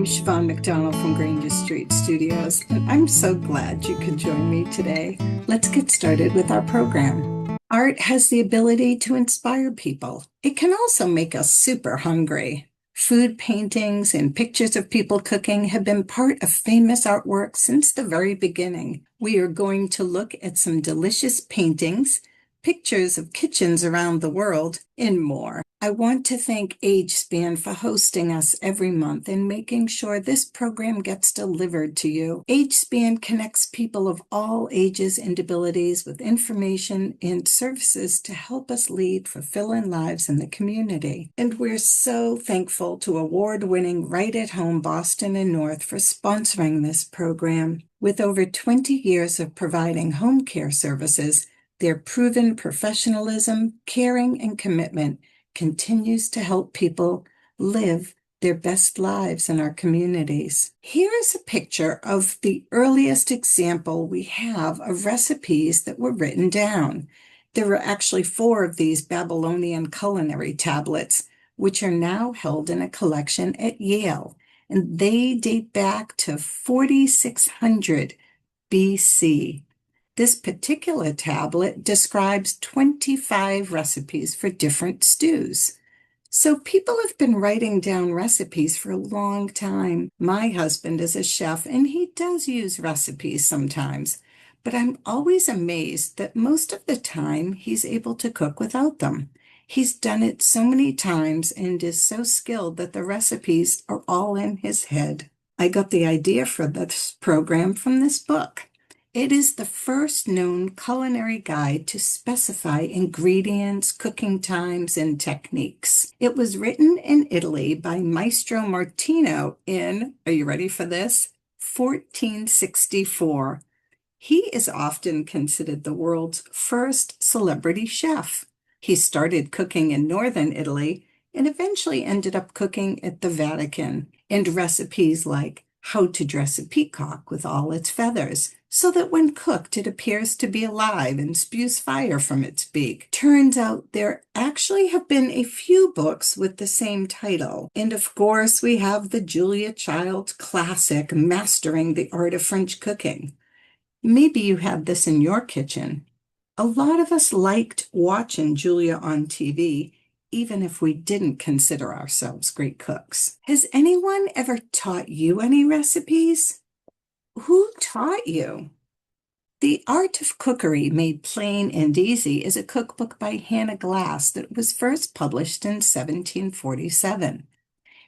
Siobhan McDonald from Granger Street Studios, and I'm so glad you could join me today. Let's get started with our program. Art has the ability to inspire people. It can also make us super hungry. Food paintings and pictures of people cooking have been part of famous artwork since the very beginning. We are going to look at some delicious paintings, pictures of kitchens around the world, and more. I want to thank AgeSpan for hosting us every month and making sure this program gets delivered to you. AgeSpan connects people of all ages and abilities with information and services to help us lead fulfilling lives in the community. And we're so thankful to award-winning Right at Home Boston and North for sponsoring this program. With over 20 years of providing home care services, their proven professionalism, caring, and commitment continues to help people live their best lives in our communities. Here is a picture of the earliest example we have of recipes that were written down. There were actually 4 of these Babylonian culinary tablets, which are now held in a collection at Yale, and they date back to 4600 BC. This particular tablet describes 25 recipes for different stews. So people have been writing down recipes for a long time. My husband is a chef and he does use recipes sometimes, but I'm always amazed that most of the time he's able to cook without them. He's done it so many times and is so skilled that the recipes are all in his head. I got the idea for this program from this book. It is the first known culinary guide to specify ingredients, cooking times, and techniques. It was written in Italy by Maestro Martino in, are you ready for this? 1464. He is often considered the world's first celebrity chef. He started cooking in northern Italy and eventually ended up cooking at the Vatican, and recipes like how to dress a peacock with all its feathers, so that when cooked it appears to be alive and spews fire from its beak. Turns out there actually have been a few books with the same title. And of course we have the Julia Child classic, Mastering the Art of French Cooking. Maybe you have this in your kitchen. A lot of us liked watching Julia on TV, even if we didn't consider ourselves great cooks. Has anyone ever taught you any recipes? Who taught you? The Art of Cookery Made Plain and Easy is a cookbook by Hannah Glass that was first published in 1747.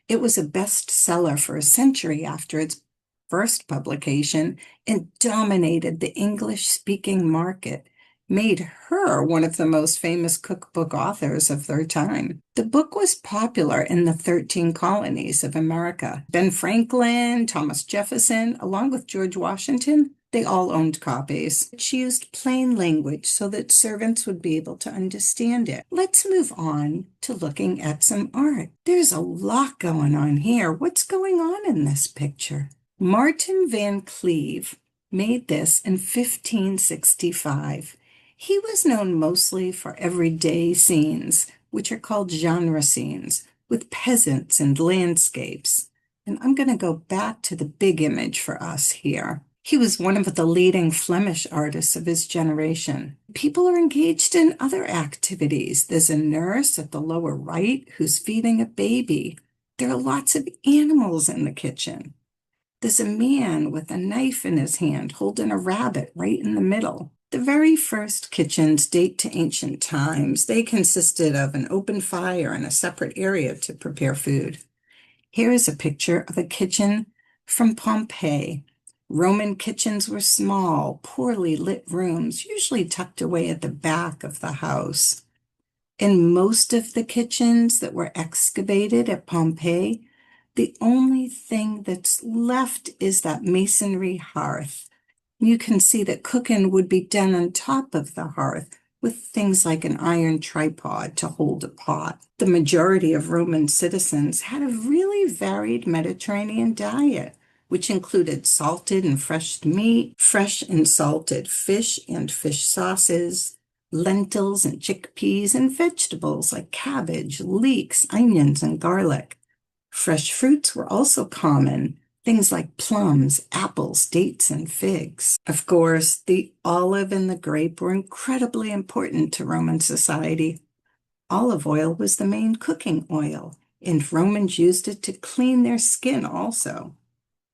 It was a bestseller for a century after its first publication and dominated the English-speaking market, made her one of the most famous cookbook authors of their time. The book was popular in the 13 colonies of America. Ben Franklin, Thomas Jefferson, along with George Washington, they all owned copies. She used plain language so that servants would be able to understand it. Let's move on to looking at some art. There's a lot going on here. What's going on in this picture? Martin Van Cleve made this in 1565. He was known mostly for everyday scenes, which are called genre scenes, with peasants and landscapes. And I'm going to go back to the big image for us here. He was one of the leading Flemish artists of his generation. People are engaged in other activities. There's a nurse at the lower right who's feeding a baby. There are lots of animals in the kitchen. There's a man with a knife in his hand holding a rabbit right in the middle. The very first kitchens date to ancient times. They consisted of an open fire and a separate area to prepare food. Here is a picture of a kitchen from Pompeii. Roman kitchens were small, poorly lit rooms, usually tucked away at the back of the house. In most of the kitchens that were excavated at Pompeii, the only thing that's left is that masonry hearth. You can see that cooking would be done on top of the hearth with things like an iron tripod to hold a pot. The majority of Roman citizens had a really varied Mediterranean diet, which included salted and fresh meat, fresh and salted fish and fish sauces, lentils and chickpeas, and vegetables like cabbage, leeks, onions, and garlic. Fresh fruits were also common, things like plums, apples, dates, and figs. Of course, the olive and the grape were incredibly important to Roman society. Olive oil was the main cooking oil, and Romans used it to clean their skin also.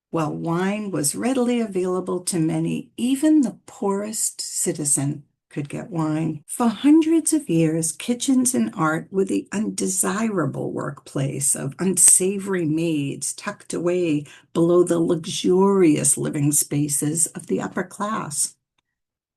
While wine was readily available to many, even the poorest citizen could get wine. For hundreds of years, kitchens and art were the undesirable workplace of unsavory maids tucked away below the luxurious living spaces of the upper class.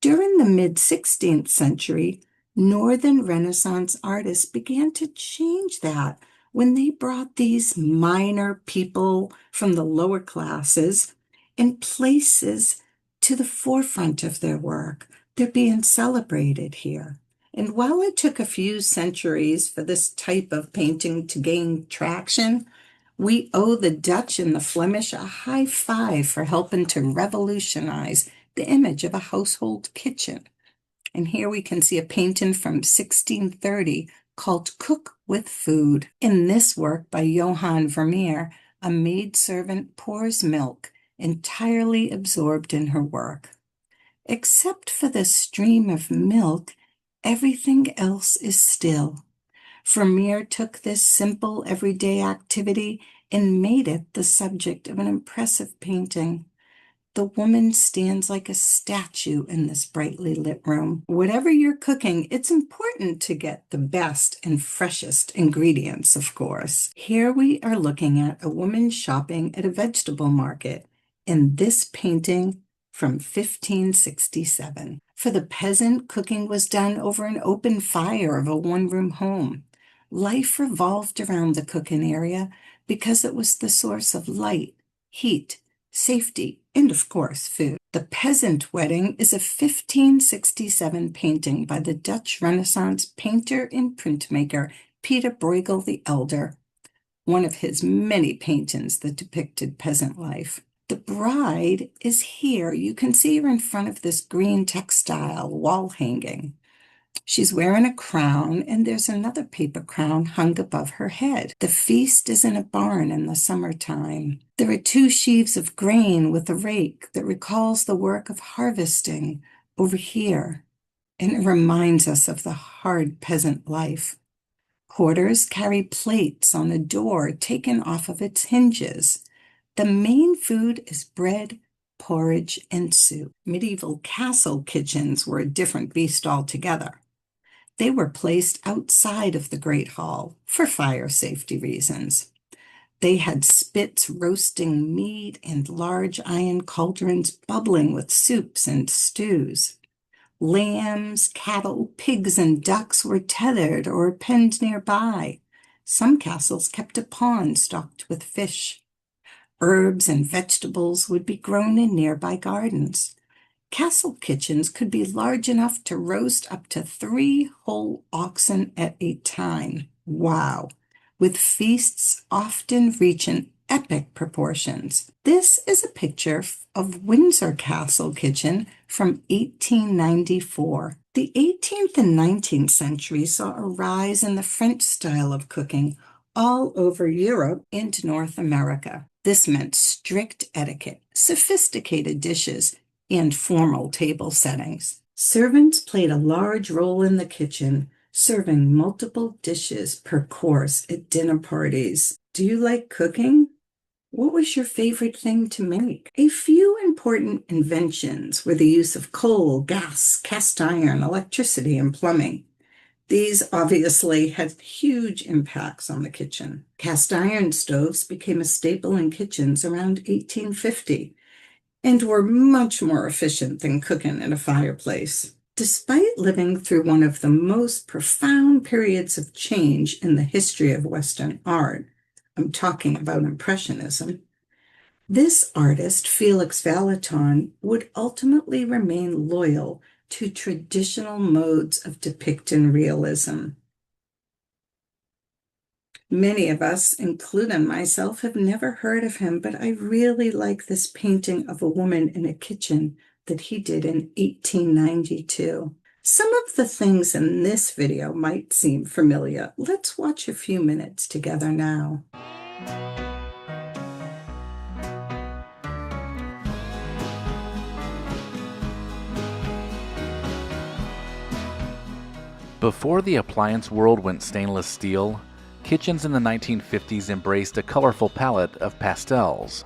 During the mid-16th century, Northern Renaissance artists began to change that when they brought these minor people from the lower classes and places to the forefront of their work. They're being celebrated here. And while it took a few centuries for this type of painting to gain traction, we owe the Dutch and the Flemish a high five for helping to revolutionize the image of a household kitchen. And here we can see a painting from 1630 called Cook with Food. In this work by Johann Vermeer, a maidservant pours milk, entirely absorbed in her work. Except for the stream of milk, everything else is still. Vermeer took this simple everyday activity and made it the subject of an impressive painting. The woman stands like a statue in this brightly lit room. Whatever you're cooking, it's important to get the best and freshest ingredients, of course. Here we are looking at a woman shopping at a vegetable market in this painting from 1567. For the peasant, cooking was done over an open fire of a one-room home. Life revolved around the cooking area because it was the source of light, heat, safety, and of course, food. The Peasant Wedding is a 1567 painting by the Dutch Renaissance painter and printmaker Peter Bruegel the Elder, one of his many paintings that depicted peasant life. The bride is here. You can see her in front of this green textile wall hanging. She's wearing a crown, and there's another paper crown hung above her head. The feast is in a barn in the summertime. There are two sheaves of grain with a rake that recalls the work of harvesting over here, and it reminds us of the hard peasant life. Quarters carry plates on a door taken off of its hinges. The main food is bread, porridge, and soup. Medieval castle kitchens were a different beast altogether. They were placed outside of the Great Hall for fire safety reasons. They had spits roasting meat and large iron cauldrons bubbling with soups and stews. Lambs, cattle, pigs, and ducks were tethered or penned nearby. Some castles kept a pond stocked with fish. Herbs and vegetables would be grown in nearby gardens. Castle kitchens could be large enough to roast up to 3 whole oxen at a time. Wow! With feasts often reaching epic proportions. This is a picture of Windsor Castle kitchen from 1894. The 18th and 19th centuries saw a rise in the French style of cooking all over Europe and North America. This meant strict etiquette, sophisticated dishes, and formal table settings. Servants played a large role in the kitchen, serving multiple dishes per course at dinner parties. Do you like cooking? What was your favorite thing to make? A few important inventions were the use of coal, gas, cast iron, electricity, and plumbing. These obviously had huge impacts on the kitchen. Cast iron stoves became a staple in kitchens around 1850. And were much more efficient than cooking in a fireplace. Despite living through one of the most profound periods of change in the history of Western art, I'm talking about Impressionism, this artist, Felix Vallotton, would ultimately remain loyal to traditional modes of depicting realism. Many of us, including myself, have never heard of him, but I really like this painting of a woman in a kitchen that he did in 1892. Some of the things in this video might seem familiar. Let's watch a few minutes together now. Before the appliance world went stainless steel, kitchens in the 1950s embraced a colorful palette of pastels.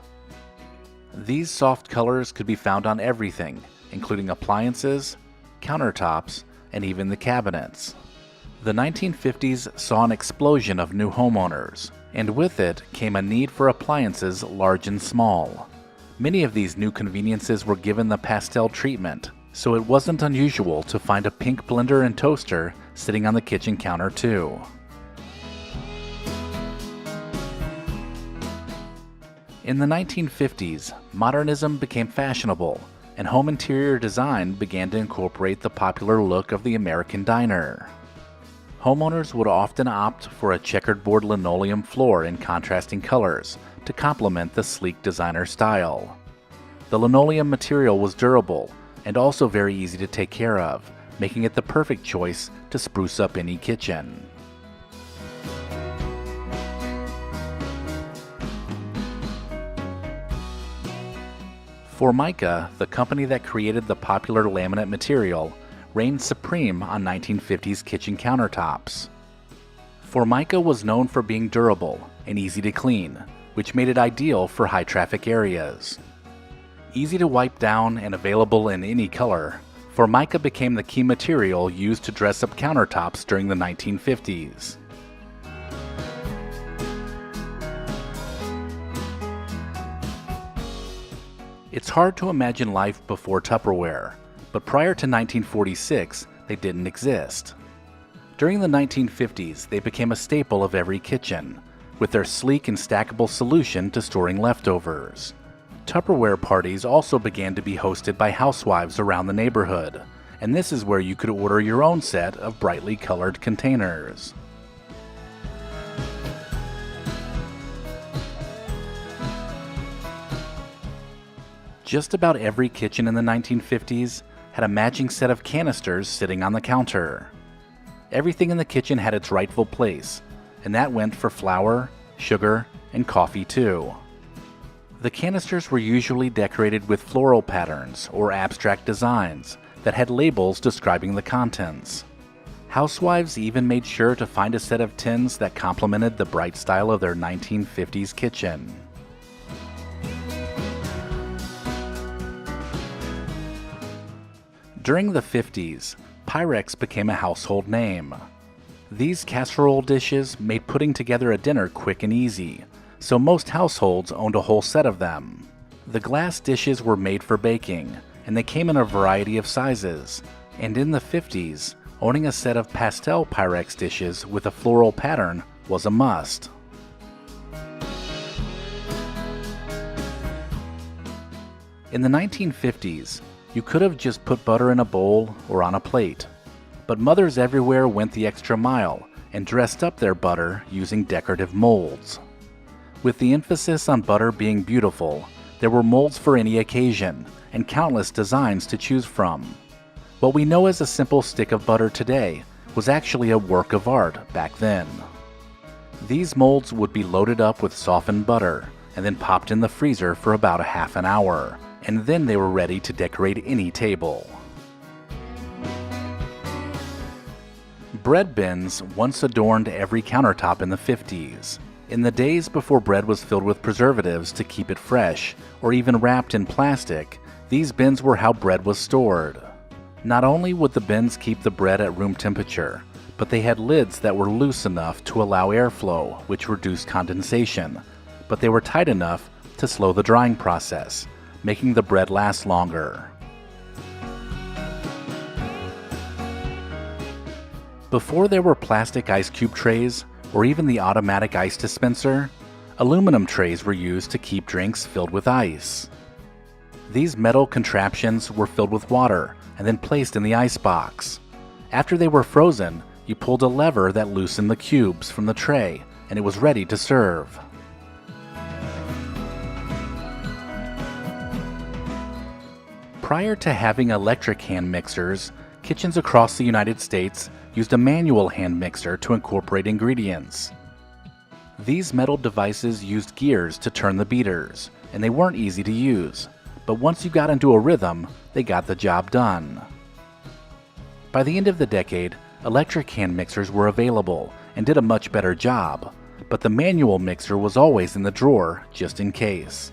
These soft colors could be found on everything, including appliances, countertops, and even the cabinets. The 1950s saw an explosion of new homeowners, and with it came a need for appliances large and small. Many of these new conveniences were given the pastel treatment, so it wasn't unusual to find a pink blender and toaster sitting on the kitchen counter too. In the 1950s, modernism became fashionable, and home interior design began to incorporate the popular look of the American diner. Homeowners would often opt for a checkerboard linoleum floor in contrasting colors to complement the sleek designer style. The linoleum material was durable and also very easy to take care of, making it the perfect choice to spruce up any kitchen. Formica, the company that created the popular laminate material, reigned supreme on 1950s kitchen countertops. Formica was known for being durable and easy to clean, which made it ideal for high-traffic areas. Easy to wipe down and available in any color, Formica became the key material used to dress up countertops during the 1950s. It's hard to imagine life before Tupperware, but prior to 1946, they didn't exist. During the 1950s, they became a staple of every kitchen, with their sleek and stackable solution to storing leftovers. Tupperware parties also began to be hosted by housewives around the neighborhood, and this is where you could order your own set of brightly colored containers. Just about every kitchen in the 1950s had a matching set of canisters sitting on the counter. Everything in the kitchen had its rightful place, and that went for flour, sugar, and coffee too. The canisters were usually decorated with floral patterns or abstract designs that had labels describing the contents. Housewives even made sure to find a set of tins that complemented the bright style of their 1950s kitchen. During the 50s, Pyrex became a household name. These casserole dishes made putting together a dinner quick and easy, so most households owned a whole set of them. The glass dishes were made for baking, and they came in a variety of sizes, and in the 50s, owning a set of pastel Pyrex dishes with a floral pattern was a must. In the 1950s, you could have just put butter in a bowl or on a plate, but mothers everywhere went the extra mile and dressed up their butter using decorative molds. With the emphasis on butter being beautiful, there were molds for any occasion and countless designs to choose from. What we know as a simple stick of butter today was actually a work of art back then. These molds would be loaded up with softened butter and then popped in the freezer for about a half an hour, and then they were ready to decorate any table. Bread bins once adorned every countertop in the 50s. In the days before bread was filled with preservatives to keep it fresh, or even wrapped in plastic, these bins were how bread was stored. Not only would the bins keep the bread at room temperature, but they had lids that were loose enough to allow airflow, which reduced condensation, but they were tight enough to slow the drying process, making the bread last longer. Before there were plastic ice cube trays, or even the automatic ice dispenser, aluminum trays were used to keep drinks filled with ice. These metal contraptions were filled with water and then placed in the ice box. After they were frozen, you pulled a lever that loosened the cubes from the tray, and it was ready to serve. Prior to having electric hand mixers, kitchens across the United States used a manual hand mixer to incorporate ingredients. These metal devices used gears to turn the beaters, and they weren't easy to use, but once you got into a rhythm, they got the job done. By the end of the decade, electric hand mixers were available and did a much better job, but the manual mixer was always in the drawer just in case.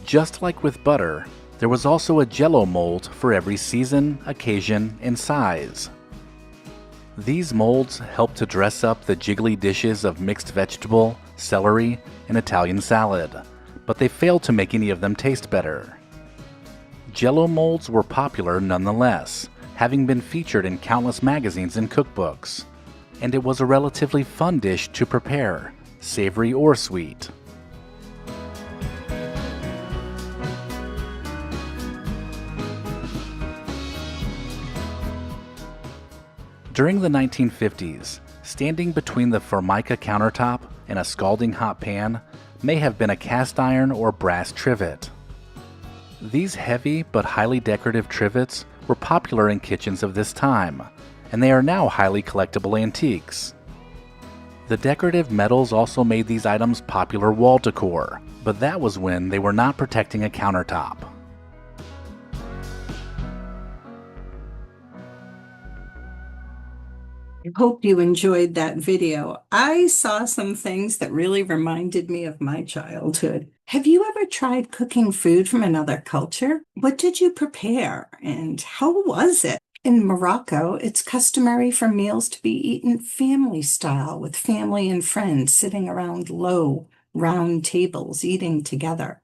Just like with butter, there was also a Jell-O mold for every season, occasion, and size. These molds helped to dress up the jiggly dishes of mixed vegetable, celery, and Italian salad, but they failed to make any of them taste better. Jell-O molds were popular nonetheless, having been featured in countless magazines and cookbooks, and it was a relatively fun dish to prepare, savory or sweet. During the 1950s, standing between the Formica countertop and a scalding hot pan may have been a cast iron or brass trivet. These heavy but highly decorative trivets were popular in kitchens of this time, and they are now highly collectible antiques. The decorative metals also made these items popular wall decor, but that was when they were not protecting a countertop. I hope you enjoyed that video. I saw some things that really reminded me of my childhood. Have you ever tried cooking food from another culture? What did you prepare and how was it? In Morocco, it's customary for meals to be eaten family style with family and friends sitting around low, round tables eating together.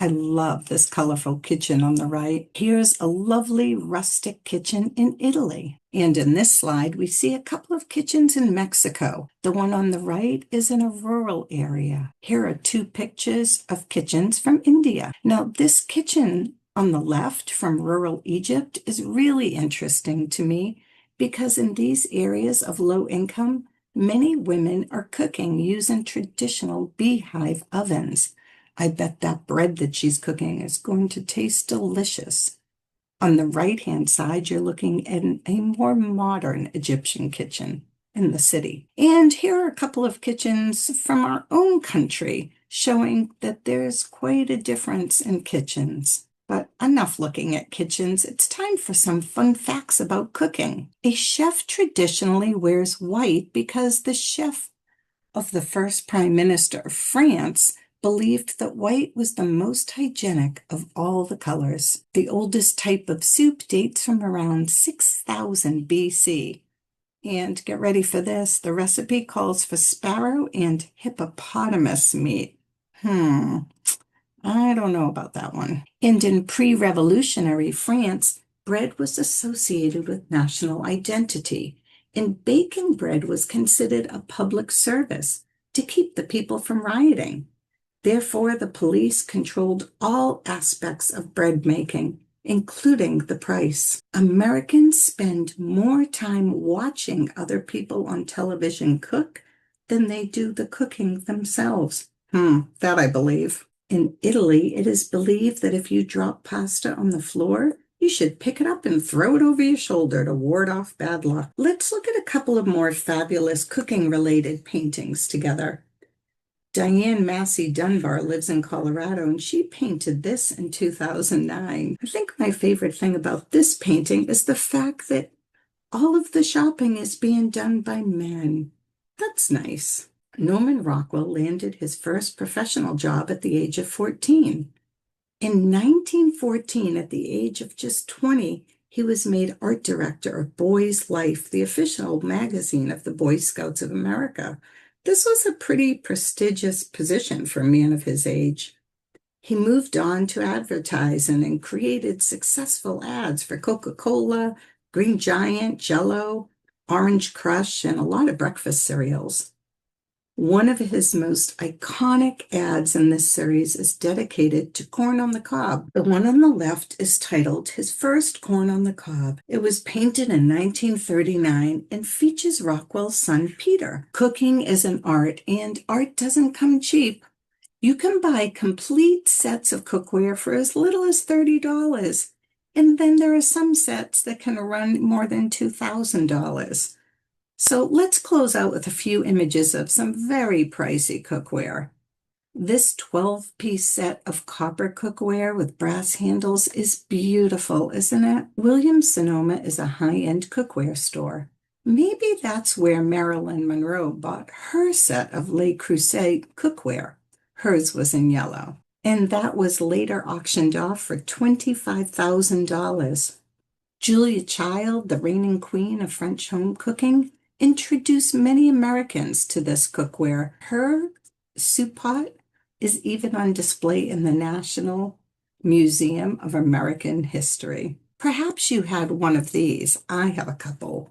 I love this colorful kitchen on the right. Here's a lovely rustic kitchen in Italy. And in this slide, we see a couple of kitchens in Mexico. The one on the right is in a rural area. Here are two pictures of kitchens from India. Now, this kitchen on the left from rural Egypt is really interesting to me because in these areas of low income, many women are cooking using traditional beehive ovens. I bet that bread that she's cooking is going to taste delicious. On the right-hand side, you're looking at a more modern Egyptian kitchen in the city. And here are a couple of kitchens from our own country showing that there's quite a difference in kitchens. But enough looking at kitchens, it's time for some fun facts about cooking. A chef traditionally wears white because the chef of the first Prime Minister of France believed that white was the most hygienic of all the colors. The oldest type of soup dates from around 6000 BC. And get ready for this, the recipe calls for sparrow and hippopotamus meat. I don't know about that one. And in pre-revolutionary France, bread was associated with national identity, and baking bread was considered a public service to keep the people from rioting. Therefore, the police controlled all aspects of bread making, including the price. Americans spend more time watching other people on television cook than they do the cooking themselves. That I believe. In Italy, it is believed that if you drop pasta on the floor, you should pick it up and throw it over your shoulder to ward off bad luck. Let's look at a couple of more fabulous cooking-related paintings together. Diane Massey Dunbar lives in Colorado, and she painted this in 2009. I think my favorite thing about this painting is the fact that all of the shopping is being done by men. That's nice. Norman Rockwell landed his first professional job at the age of 14. In 1914, at the age of just 20, he was made art director of Boys' Life, the official magazine of the Boy Scouts of America. This was a pretty prestigious position for a man of his age. He moved on to advertising and created successful ads for Coca-Cola, Green Giant, Jell-O, Orange Crush, and a lot of breakfast cereals. One of his most iconic ads in this series is dedicated to corn on the cob. The one on the left is titled His First Corn on the Cob. It was painted in 1939 and features Rockwell's son, Peter. Cooking is an art, and art doesn't come cheap. You can buy complete sets of cookware for as little as $30. And then there are some sets that can run more than $2,000. So let's close out with a few images of some very pricey cookware. This 12-piece set of copper cookware with brass handles is beautiful, isn't it? Williams-Sonoma is a high-end cookware store. Maybe that's where Marilyn Monroe bought her set of Le Creuset cookware. Hers was in yellow. And that was later auctioned off for $25,000. Julia Child, the reigning queen of French home cooking, introduced many Americans to this cookware. Her soup pot is even on display in the National Museum of American History. Perhaps you had one of these. I have a couple.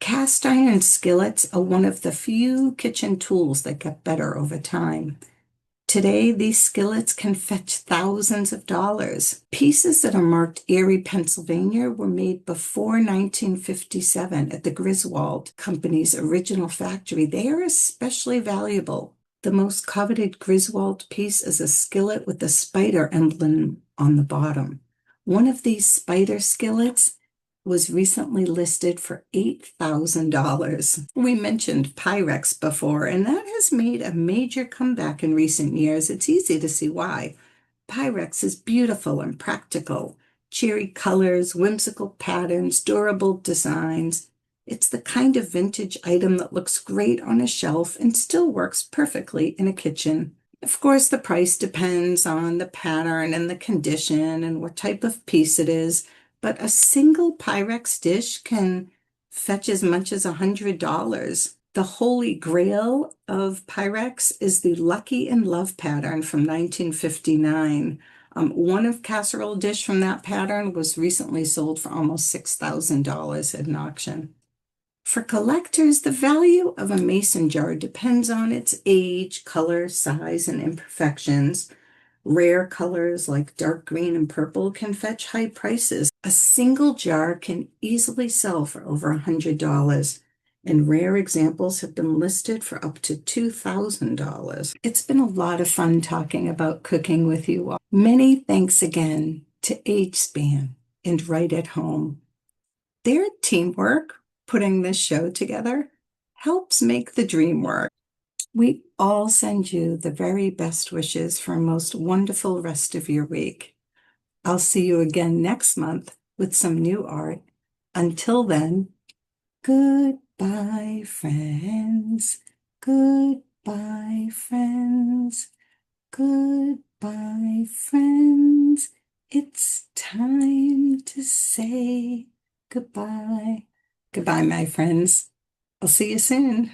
Cast iron skillets are one of the few kitchen tools that get better over time. Today, these skillets can fetch thousands of dollars. Pieces that are marked Erie, Pennsylvania were made before 1957 at the Griswold Company's original factory. They are especially valuable. The most coveted Griswold piece is a skillet with a spider emblem on the bottom. One of these spider skillets was recently listed for $8,000. We mentioned Pyrex before, and that has made a major comeback in recent years. It's easy to see why. Pyrex is beautiful and practical. Cheery colors, whimsical patterns, durable designs. It's the kind of vintage item that looks great on a shelf and still works perfectly in a kitchen. Of course, the price depends on the pattern and the condition and what type of piece it is, but a single Pyrex dish can fetch as much as $100. The holy grail of Pyrex is the Lucky in Love pattern from 1959. One of casserole dish from that pattern was recently sold for almost $6,000 at an auction. For collectors, the value of a mason jar depends on its age, color, size, and imperfections. Rare colors like dark green and purple can fetch high prices. A single jar can easily sell for over $100, and rare examples have been listed for up to $2,000. It's been a lot of fun talking about cooking with you all. Many thanks again to AgeSpan and Right at Home. Their teamwork putting this show together helps make the dream work. We all send you the very best wishes for a most wonderful rest of your week. I'll see you again next month with some new art. Until then, goodbye, friends. Goodbye, friends. Goodbye, friends. It's time to say goodbye. Goodbye, my friends. I'll see you soon.